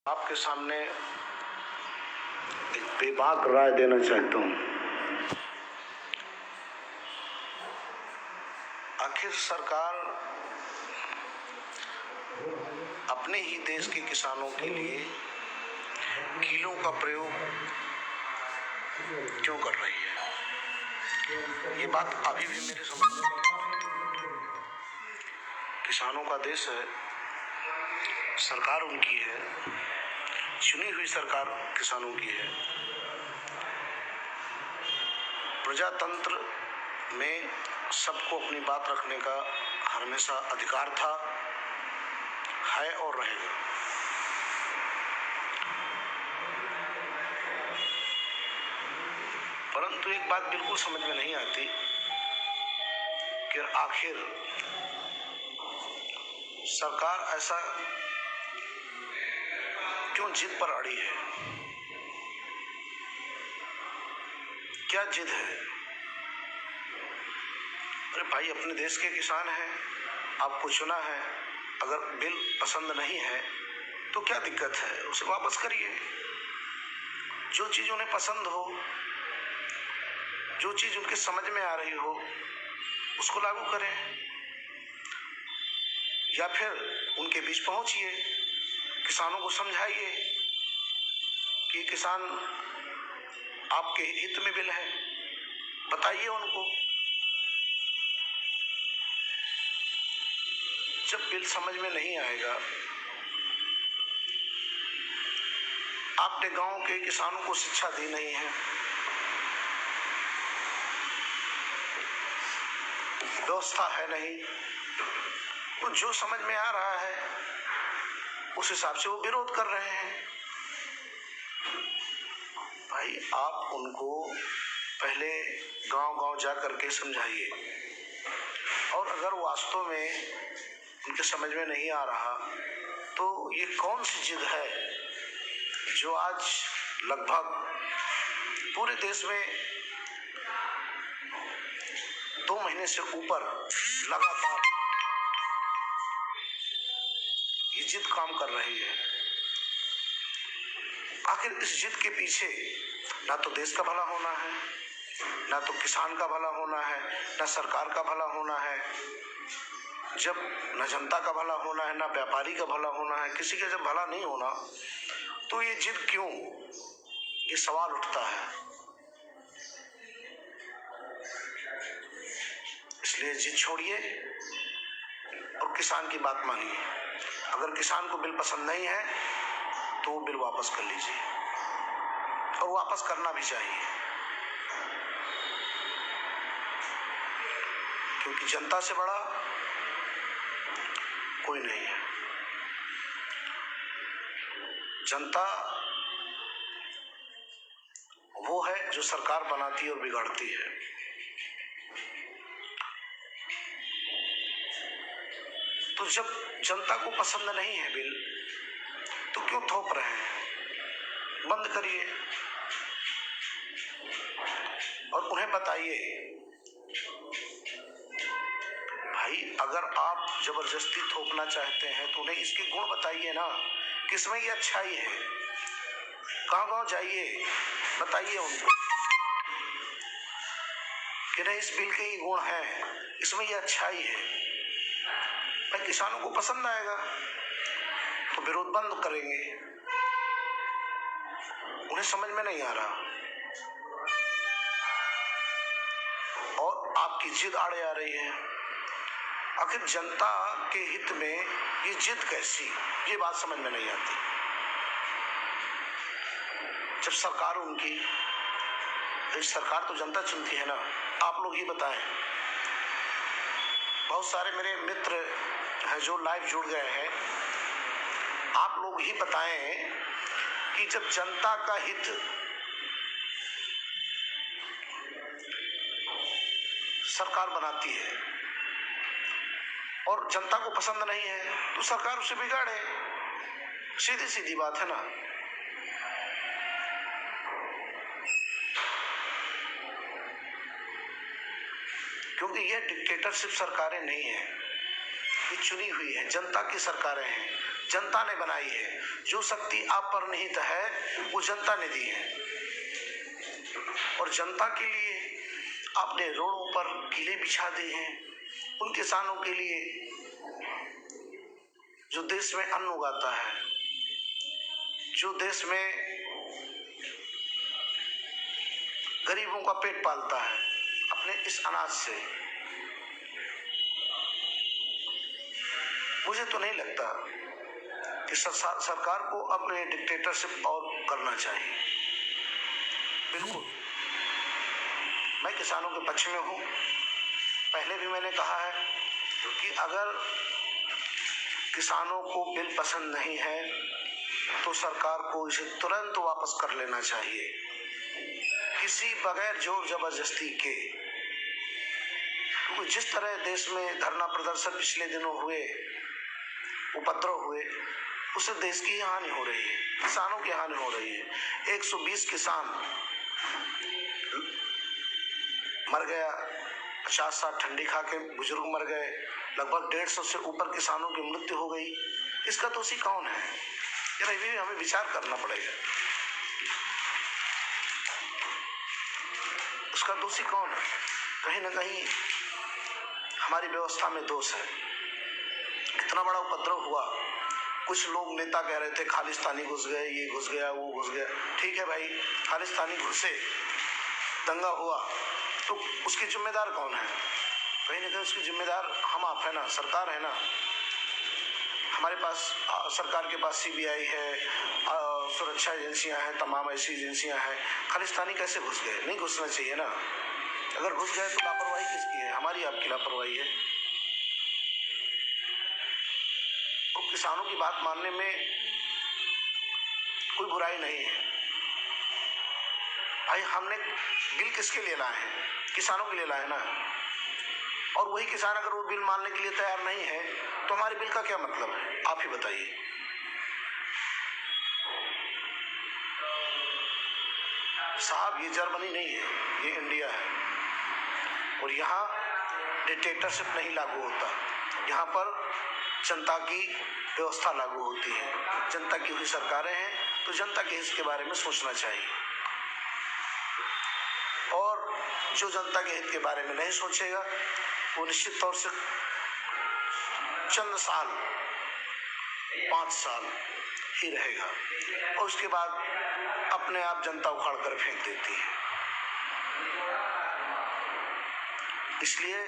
आपके सामने एक बेबाक राय देना चाहता हूं। आखिर सरकार अपने ही देश के किसानों के लिए कीलों का प्रयोग क्यों कर रही है? ये बात अभी भी मेरे समझ में नहीं आती। किसानों का देश है, सरकार उनकी है, चुनी हुई सरकार किसानों की है। प्रजातंत्र में सबको अपनी बात रखने का हमेशा अधिकार था, है और रहेगा। परंतु एक बात बिल्कुल समझ में नहीं आती कि आखिर सरकार ऐसा क्यों जिद पर अड़ी है? क्या जिद है? अरे भाई, अपने देश के किसान हैं, आपको चुना है। अगर बिल पसंद नहीं है तो क्या दिक्कत है? उसे वापस करिए। जो चीज उन्हें पसंद हो, जो चीज उनके समझ में आ रही हो, उसको लागू करें, या फिर उनके बीच पहुंचिए, किसानों को समझाइए कि किसान आपके हित में बिल है, बताइए उनको। जब बिल समझ में नहीं आएगा, आपने गांव के किसानों को शिक्षा दी नहीं है, व्यवस्था है नहीं, तो जो समझ में आ रहा है उस हिसाब से वो विरोध कर रहे हैं। भाई, आप उनको पहले गांव-गांव जा करके समझाइए, और अगर वास्तव में उनके समझ में नहीं आ रहा तो ये कौन सी जिद है जो आज लगभग पूरे देश में 2 महीने से ऊपर लगातार ये जिद काम कर रही है। आखिर इस जिद के पीछे ना तो देश का भला होना है, ना तो किसान का भला होना है, ना सरकार का भला होना है। जब न जनता का भला होना है, ना व्यापारी का भला होना है, किसी का जब भला नहीं होना तो ये जिद क्यों? ये सवाल उठता है। इसलिए जिद छोड़िए और किसान की बात मानिए। अगर किसान को बिल पसंद नहीं है तो वो बिल वापस कर लीजिए, और वापस करना भी चाहिए, क्योंकि जनता से बड़ा कोई नहीं है। जनता वो है जो सरकार बनाती है और बिगाड़ती है। तो जब जनता को पसंद नहीं है बिल, तो क्यों थोप रहे हैं? बंद करिए और उन्हें बताइए, भाई अगर आप जबरदस्ती थोपना चाहते हैं तो उन्हें इसके गुण बताइए ना, किसमें ये अच्छाई है। गांव-गांव जाइए, बताइए उनको कि नहीं, इस बिल के ये गुण हैं, इसमें ये अच्छाई है। भाई, किसानों को पसंद आएगा तो विरोध बंद करेंगे। उन्हें समझ में नहीं आ रहा और आपकी जिद आड़े आ रही है। आखिर जनता के हित में ये जिद कैसी? ये बात समझ में नहीं आती। जब सरकार उनकी, सरकार तो जनता चुनती है ना। आप लोग ही बताएं, बहुत सारे मेरे मित्र हैं जो लाइव जुड़ गए हैं, आप लोग ही बताएं कि जब जनता का हित सरकार बनाती है और जनता को पसंद नहीं है तो सरकार उसे बिगाड़े। सीधी सीधी बात है ना। क्योंकि ये डिक्टेटरशिप सरकारें नहीं है, ये चुनी हुई है, जनता की सरकारें हैं। जनता ने बनाई है। जो शक्ति आप पर निहित है वो जनता ने दी है, और जनता के लिए आपने रोडों पर किले बिछा दिए हैं। उन किसानों के लिए जो देश में अन्न उगाता है, जो देश में गरीबों का पेट पालता है अपने इस अनाज से। मुझे तो नहीं लगता कि सरकार को अब ये डिक्टेटरशिप और करना चाहिए। बिल्कुल मैं किसानों के पक्ष में हूँ। पहले भी मैंने कहा है कि अगर किसानों को बिल पसंद नहीं है तो सरकार को इसे तुरंत वापस कर लेना चाहिए, किसी बगैर जोर जबरदस्ती के। क्योंकि जिस तरह देश में धरना प्रदर्शन पिछले दिनों हुए, उपद्रव हुए, उससे देश की हानि हो रही है, किसानों की हानि हो रही है। 120 किसान मर गया, 50-60 ठंडी खा के बुजुर्ग मर गए, लगभग 150 से ऊपर किसानों की मृत्यु हो गई। इसका दोषी कौन है? ये भी हमें विचार करना पड़ेगा। उसका दोषी कौन है? कहीं ना कहीं हमारी व्यवस्था में दोष है। इतना बड़ा उपद्रव हुआ, कुछ लोग नेता कह रहे थे खालिस्तानी घुस गए, ये घुस गया, वो घुस गया। ठीक है भाई, खालिस्तानी घुसे, दंगा हुआ, तो उसके जिम्मेदार कौन है? कहीं ना कहीं उसकी जिम्मेदार हम आप है ना, सरकार है ना। हमारे पास सरकार के पास सीबीआई है, सुरक्षा एजेंसियां हैं, तमाम ऐसी एजेंसियां हैं। खालिस्तानी कैसे घुस गए? नहीं घुसना चाहिए ना। अगर घुस गए तो लापरवाही किसकी है? हमारी आपकी लापरवाही है। तो किसानों की बात मानने में कोई बुराई नहीं है भाई। हमने बिल किसके लिए लाए हैं? किसानों के लिए लाए ना। और वही किसान अगर वो बिल मानने के लिए तैयार नहीं है तो हमारे बिल का क्या मतलब है? आप ही बताइए। साहब ये जर्मनी नहीं है, ये इंडिया है, और यहाँ डिक्टेटरशिप नहीं लागू होता। यहाँ पर जनता की व्यवस्था लागू होती है। जनता की हुई सरकारें हैं तो जनता के हित के बारे में सोचना चाहिए, और जो जनता के हित के बारे में नहीं सोचेगा वो निश्चित तौर से चंद साल, 5 साल ही रहेगा, और उसके बाद अपने आप जनता उखाड़ कर फेंक देती है। इसलिए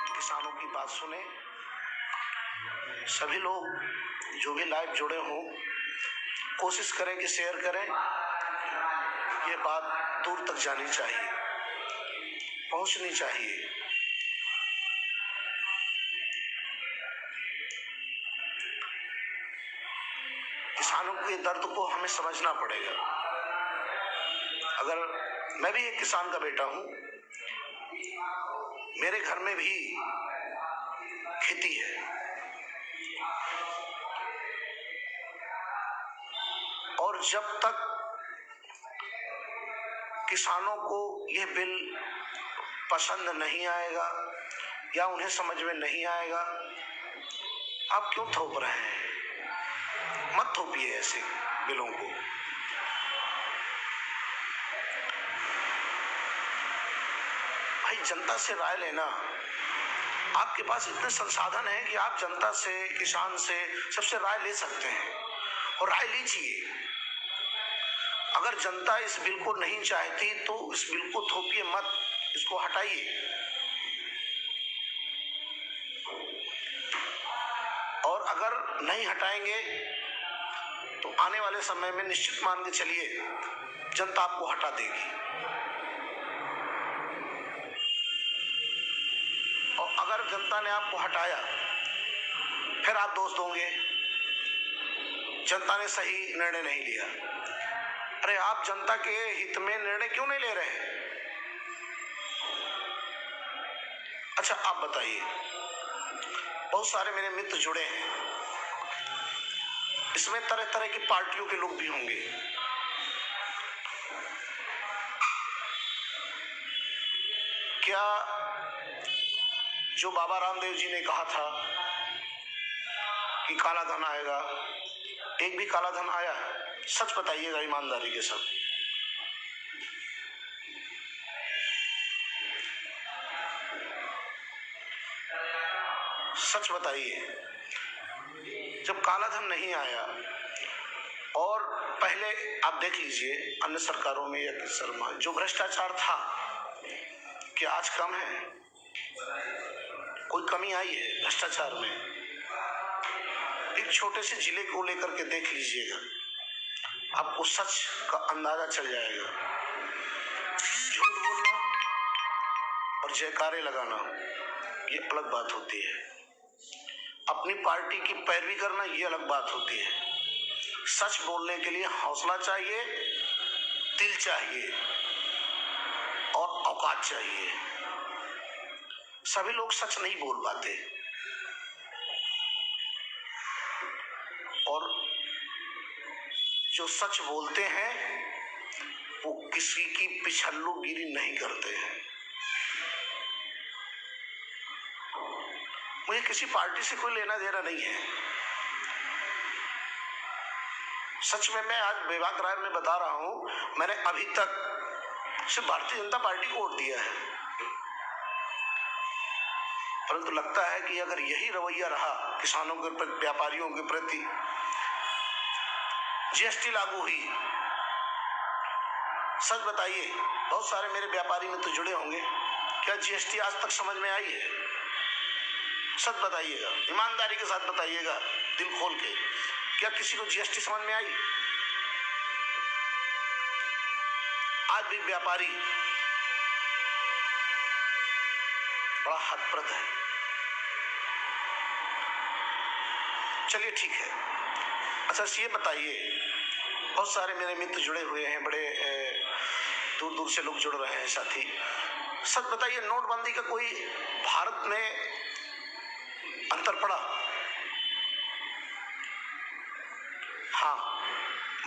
किसानों की बात सुने। सभी लोग जो भी लाइव जुड़े हों, कोशिश करें कि शेयर करें। ये बात दूर तक जानी चाहिए, पहुंचनी चाहिए। किसानों के दर्द को हमें समझना पड़ेगा। अगर मैं भी एक किसान का बेटा हूं, मेरे घर में भी खेती है, और जब तक किसानों को यह बिल पसंद नहीं आएगा या उन्हें समझ में नहीं आएगा, आप क्यों थोप रहे हैं? मत थोपिए ऐसे बिलों को। भाई जनता से राय लेना, आपके पास इतने संसाधन हैं कि आप जनता से, किसान से, सबसे राय ले सकते हैं, और राय लीजिए। अगर जनता इस बिल को नहीं चाहती तो इस बिल को थोपिए मत, इसको हटाइए। और अगर नहीं हटाएंगे तो आने वाले समय में निश्चित मान के चलिए जनता आपको हटा देगी। और अगर जनता ने आपको हटाया फिर आप दोष दोगे जनता ने सही निर्णय नहीं लिया। अरे आप जनता के हित में निर्णय क्यों नहीं ले रहे? अच्छा आप बताइए, बहुत सारे मेरे मित्र जुड़े हैं, इसमें तरह तरह की पार्टियों के लोग भी होंगे। क्या जो बाबा रामदेव जी ने कहा था कि काला धन आएगा, एक भी काला धन आया? सच बताइएगा ईमानदारी के साथ। सच बताइए, जब काला धन नहीं आया, और पहले आप देख लीजिए अन्य सरकारों में या किस जो भ्रष्टाचार था, क्या आज कम है? कोई कमी आई है भ्रष्टाचार में? एक छोटे से जिले को लेकर के देख लीजिएगा, आपको सच का अंदाजा चल जाएगा। झूठ बोलना और जयकारे लगाना ये अलग बात होती है, अपनी पार्टी की पैरवी करना ये अलग बात होती है। सच बोलने के लिए हौसला चाहिए, दिल चाहिए और औकात चाहिए। सभी लोग सच नहीं बोल पाते, और जो सच बोलते हैं वो किसी की पिछल्लूगिरी नहीं करते हैं। मुझे किसी पार्टी से कोई लेना देना नहीं है। सच में मैं आज बेबाक में बता रहा हूं, मैंने अभी तक सिर्फ भारतीय जनता पार्टी को वोट दिया है, परंतु लगता है कि अगर यही रवैया रहा किसानों के प्रति, व्यापारियों के प्रति, जीएसटी लागू हुई, सच बताइए, बहुत सारे मेरे व्यापारी मित्र जुड़े होंगे, क्या जीएसटी आज तक समझ में आई है? सच बताइएगा, ईमानदारी के साथ बताइएगा, दिल खोल के, क्या किसी को जीएसटी समझ में आई? आज भी व्यापारी बड़ा हतप्रत है। चलिए ठीक है। अच्छा ये बताइए, बहुत सारे मेरे मित्र जुड़े हुए हैं, बड़े दूर दूर से लोग जुड़ रहे हैं साथी, सच बताइए, नोटबंदी का कोई भारत में अंतर पड़ा? हाँ,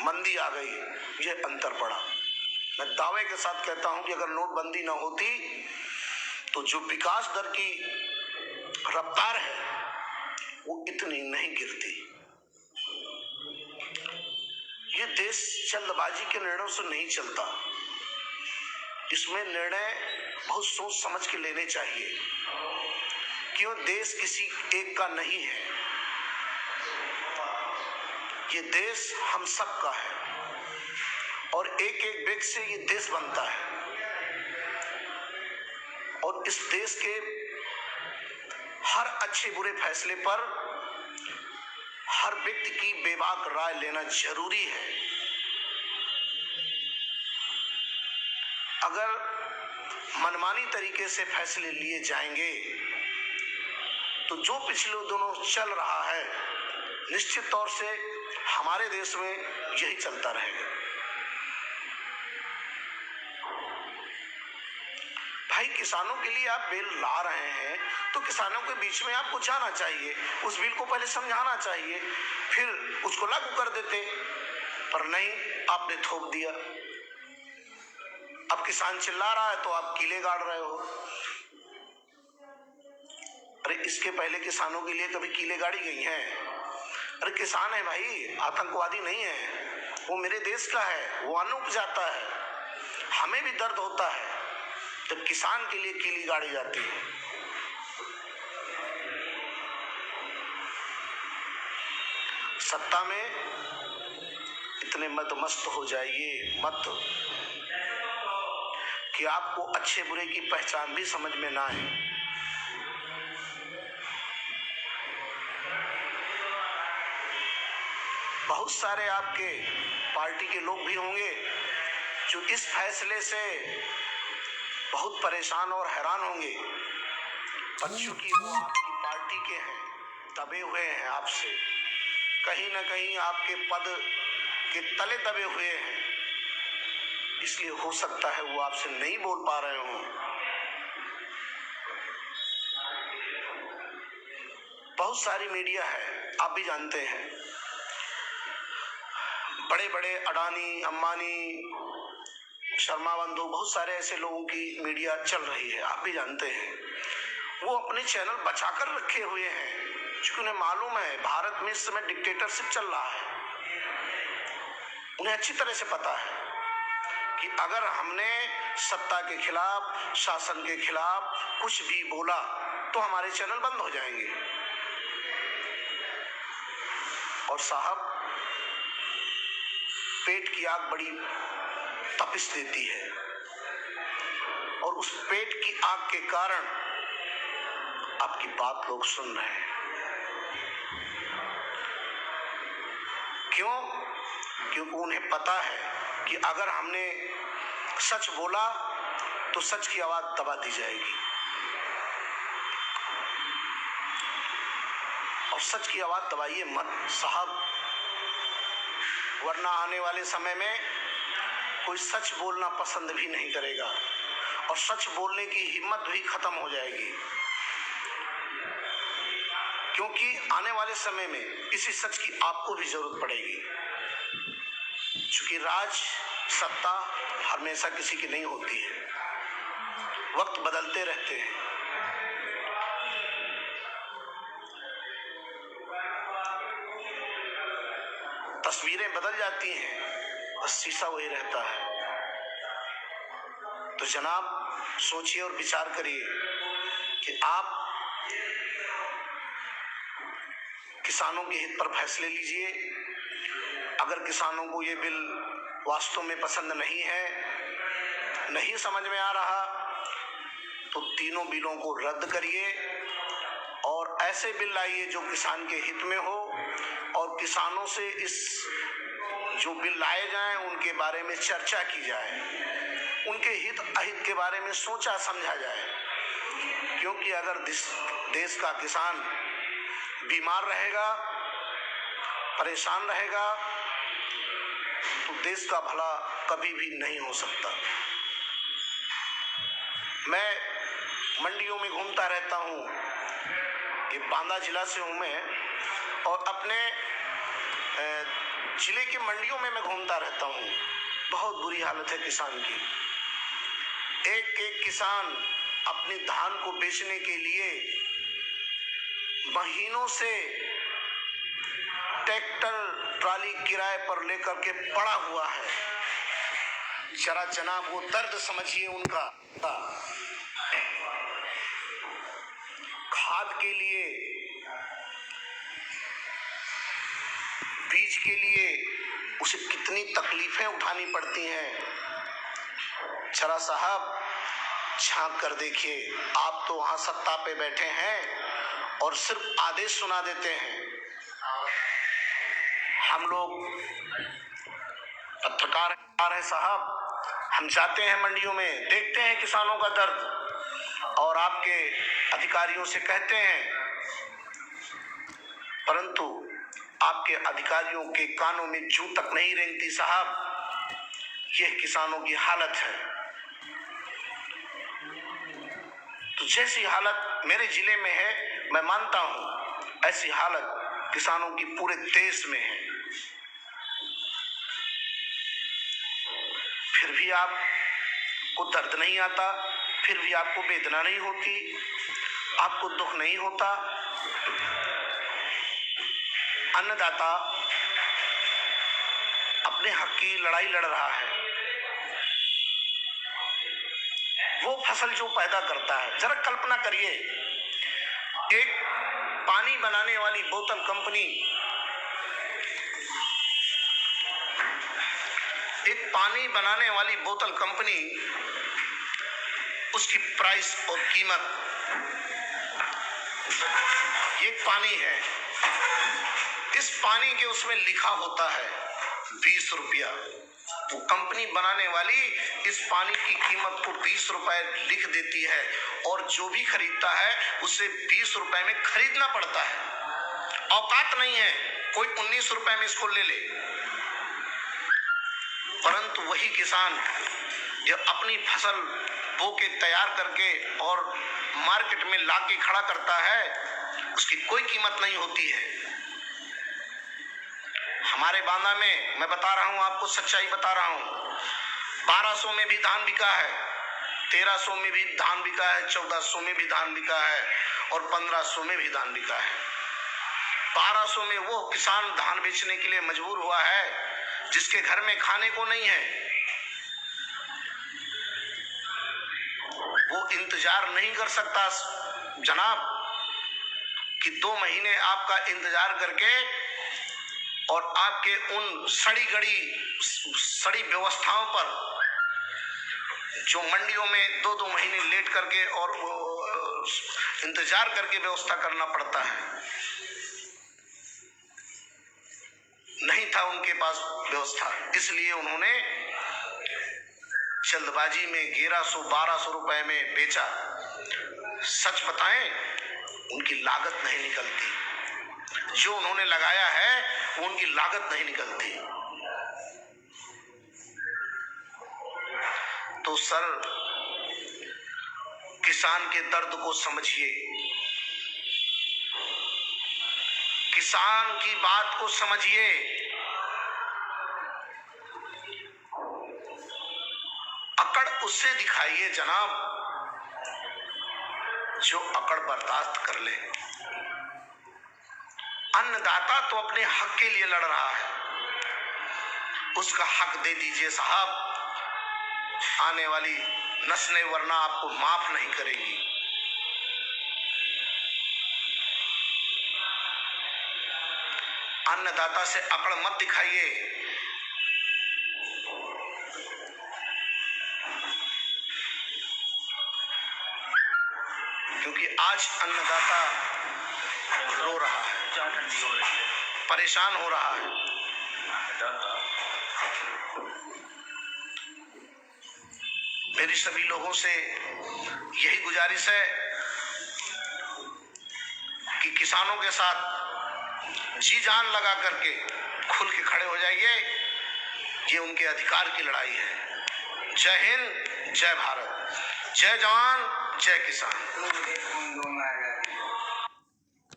मंदी आ गई, ये अंतर पड़ा। मैं दावे के साथ कहता हूं कि अगर नोटबंदी ना होती तो जो विकास दर की रफ्तार है वो इतनी नहीं गिरती। ये देश जल्दबाजी के निर्णयों से नहीं चलता, इसमें निर्णय बहुत सोच समझ के लेने चाहिए, क्यों देश किसी एक का नहीं है, ये देश हम सब का है, और एक एक व्यक्ति से ये देश बनता है, और इस देश के हर अच्छे बुरे फैसले पर हर व्यक्ति की बेबाक राय लेना जरूरी है। अगर मनमानी तरीके से फैसले लिए जाएंगे तो जो पिछले दिनों चल रहा है, निश्चित तौर से हमारे देश में यही चलता रहेगा। भाई, किसानों के लिए आप बिल ला रहे हैं तो किसानों के बीच में आपको जाना चाहिए, उस बिल को पहले समझाना चाहिए, फिर उसको लागू कर देते, पर नहीं, आपने थोप दिया। अब किसान चिल्ला रहा है तो आप कीले गाड़ रहे हो। अरे इसके पहले किसानों के लिए कभी कीले गाड़ी गई हैं? अरे किसान है भाई, आतंकवादी नहीं है, वो मेरे देश का है, वो अन्न उपजाता है, हमें भी दर्द होता है जब किसान के लिए कीली गाड़ी जाती है। सत्ता में इतने मस्त हो जाइए मत कि आपको अच्छे बुरे की पहचान भी समझ में ना आए। बहुत सारे आपके पार्टी के लोग भी होंगे जो इस फैसले से बहुत परेशान और हैरान होंगे, पर चूंकि वो आपकी पार्टी के हैं, दबे हुए हैं आपसे, कहीं ना कहीं आपके पद के तले दबे हुए हैं, इसलिए हो सकता है वो आपसे नहीं बोल पा रहे हों। बहुत सारी मीडिया है, आप भी जानते हैं, बड़े बड़े अडानी, अंबानी, शर्मा बंधु, बहुत सारे ऐसे लोगों की मीडिया चल रही है, आप भी जानते हैं, वो अपने चैनल बचाकर रखे हुए हैं, क्योंकि उन्हें मालूम है भारत में इस समय डिक्टेटरशिप चल रहा है। उन्हें अच्छी तरह से पता है कि अगर हमने सत्ता के खिलाफ, शासन के खिलाफ कुछ भी बोला तो हमारे चैनल बंद हो जाएंगे। और साहब, पेट की आग बड़ी तपिश देती है और उस पेट की आग के कारण आपकी बात लोग सुन रहे हैं। क्यों? क्योंकि उन्हें पता है कि अगर हमने सच बोला तो सच की आवाज दबा दी जाएगी और सच की आवाज दबाइए मत साहब, वरना आने वाले समय में कोई सच बोलना पसंद भी नहीं करेगा और सच बोलने की हिम्मत भी खत्म हो जाएगी। क्योंकि आने वाले समय में इसी सच की आपको भी जरूरत पड़ेगी। क्योंकि राज, सत्ता हमेशा किसी की नहीं होती है, वक्त बदलते रहते हैं। तस्वीरें बदल जाती हैं, बस शीशा वही रहता है। तो जनाब, सोचिए और विचार करिए कि आप किसानों के हित पर फैसले लीजिए। अगर किसानों को ये बिल वास्तव में पसंद नहीं है, नहीं समझ में आ रहा, तो तीनों बिलों को रद्द करिए और ऐसे बिल लाइए जो किसान के हित में हो और किसानों से इस जो बिल लाए जाएं उनके बारे में चर्चा की जाए, उनके हित अहित के बारे में सोचा समझा जाए। क्योंकि अगर देश का किसान बीमार रहेगा, परेशान रहेगा, तो देश का भला कभी भी नहीं हो सकता। मैं मंडियों में घूमता रहता हूँ, ये बांदा जिला से हूँ मैं, और अपने जिले की मंडियों में मैं घूमता रहता हूँ। बहुत बुरी हालत है किसान की। एक एक किसान अपने धान को बेचने के लिए महीनों से ट्रैक्टर ट्राली किराए पर लेकर के पड़ा हुआ है। जरा जनाब वो दर्द समझिए उनका। खाद के लिए, बीज के लिए उसे कितनी तकलीफें उठानी पड़ती हैं। जरा साहब झांक कर देखिए। आप तो वहां सत्ता पे बैठे हैं और सिर्फ आदेश सुना देते हैं। हम लोग पत्रकार हैं साहब, हम जाते हैं मंडियों में, देखते हैं किसानों का दर्द और आपके अधिकारियों से कहते हैं, परंतु आपके अधिकारियों के कानों में जूं तक नहीं रेंगती साहब। यह किसानों की हालत है। तो जैसी हालत मेरे जिले में है, मैं मानता हूं ऐसी हालत किसानों की पूरे देश में है। फिर भी आपको दर्द नहीं आता, फिर भी आपको वेदना नहीं होती, आपको दुख नहीं होता। अन्नदाता अपने हक की लड़ाई लड़ रहा है। वो फसल जो पैदा करता है, जरा कल्पना करिए, एक पानी बनाने वाली बोतल कंपनी, एक पानी बनाने वाली बोतल कंपनी, उसकी प्राइस और कीमत, ये पानी है, इस पानी के उसमें लिखा होता है 20 रुपया। वो कंपनी बनाने वाली इस पानी की कीमत को 20 रुपए लिख देती है और जो भी खरीदता है उसे 20 रुपए में खरीदना पड़ता है। औकात नहीं है कोई 19 रुपए में इसको ले ले। परंतु वही किसान जब अपनी फसल बो के तैयार करके और मार्केट में लाके खड़ा करता है, उसकी कोई कीमत नहीं होती है। हमारे बांदा में, मैं बता रहा हूं आपको, सच्चाई बता रहा हूं, 1200 में भी धान बिका है, 1300 में भी धान बिका है, 1400 में भी धान बिका है और 1500 में भी धान बिका है। 1200 में वो किसान धान बेचने के लिए मजबूर हुआ है जिसके घर में खाने को नहीं है। वो इंतजार नहीं कर सकता जनाब कि 2 महीने आपका इंतजार करके और आपके उन सड़ी व्यवस्थाओं पर जो मंडियों में 2-2 महीने लेट करके और इंतजार करके व्यवस्था करना पड़ता है। नहीं था उनके पास व्यवस्था, इसलिए उन्होंने जल्दबाजी में 1100-1200 रुपए में बेचा। सच बताएं, उनकी लागत नहीं निकलती, जो उन्होंने लगाया है वो उनकी लागत नहीं निकलती। तो सर, किसान के दर्द को समझिए, किसान की बात को समझिए। अकड़ उससे दिखाइए जनाब जो अकड़ बर्दाश्त कर ले। अन्नदाता तो अपने हक के लिए लड़ रहा है, उसका हक दे दीजिए साहब। आने वाली नस्लें वरना आपको माफ नहीं करेगी। अन्नदाता से अकड़ मत दिखाइए। क्योंकि आज अन्नदाता रो रहा है, परेशान हो रहा है। मेरी सभी लोगों से यही गुजारिश है कि किसानों के साथ जी जान लगा करके खुल के खड़े हो जाइए। ये उनके अधिकार की लड़ाई है। जय हिंद, जय भारत, जय जवान, जय किसान।